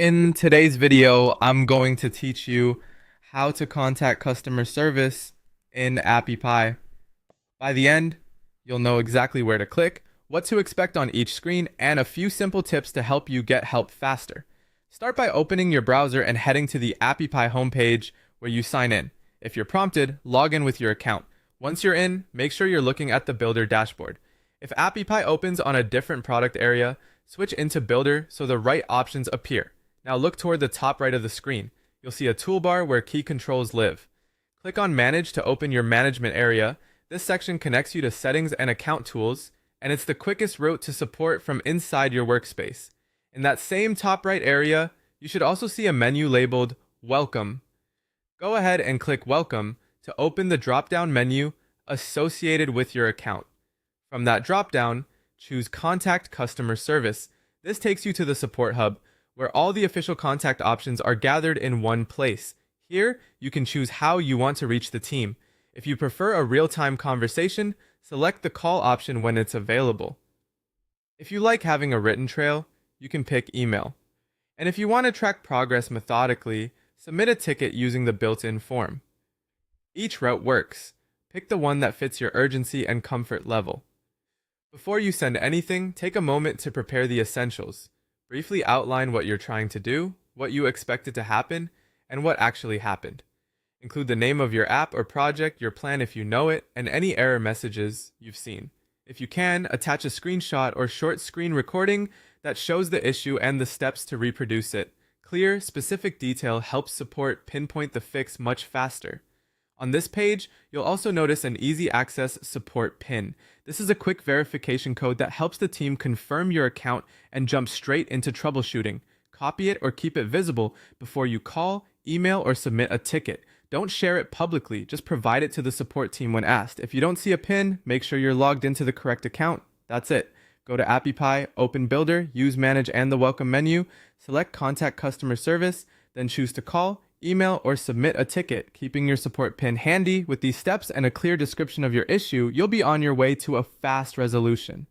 In today's video, I'm going to teach you how to contact customer service in AppyPie. By the end, you'll know exactly where to click, what to expect on each screen, and a few simple tips to help you get help faster. Start by opening your browser and heading to the AppyPie homepage where you sign in. If you're prompted, log in with your account. Once you're in, make sure you're looking at the Builder dashboard. If AppyPie opens on a different product area, switch into Builder so the right options appear. Now look toward the top right of the screen. You'll see a toolbar where key controls live. Click on Manage to open your management area. This section connects you to settings and account tools, and it's the quickest route to support from inside your workspace. In that same top right area, you should also see a menu labeled Welcome. Go ahead and click Welcome to open the drop-down menu associated with your account. From that drop-down, choose Contact Customer Service. This takes you to the Support Hub, where all the official contact options are gathered in one place. Here, you can choose how you want to reach the team. If you prefer a real-time conversation, select the call option when it's available. If you like having a written trail, you can pick email. And if you want to track progress methodically, submit a ticket using the built-in form. Each route works. Pick the one that fits your urgency and comfort level. Before you send anything, take a moment to prepare the essentials. Briefly outline what you're trying to do, what you expected to happen, and what actually happened. Include the name of your app or project, your plan if you know it, and any error messages you've seen. If you can, attach a screenshot or short screen recording that shows the issue and the steps to reproduce it. Clear, specific detail helps support pinpoint the fix much faster. On this page, you'll also notice an easy access support pin. This is a quick verification code that helps the team confirm your account and jump straight into troubleshooting. Copy it or keep it visible before you call, email, or submit a ticket. Don't share it publicly, just provide it to the support team when asked. If you don't see a pin, make sure you're logged into the correct account. That's it. Go to AppyPie, open Builder, use Manage and the Welcome menu, select Contact Customer Service, then choose to call, email, or submit a ticket. Keeping your support pin handy with these steps and a clear description of your issue, you'll be on your way to a fast resolution.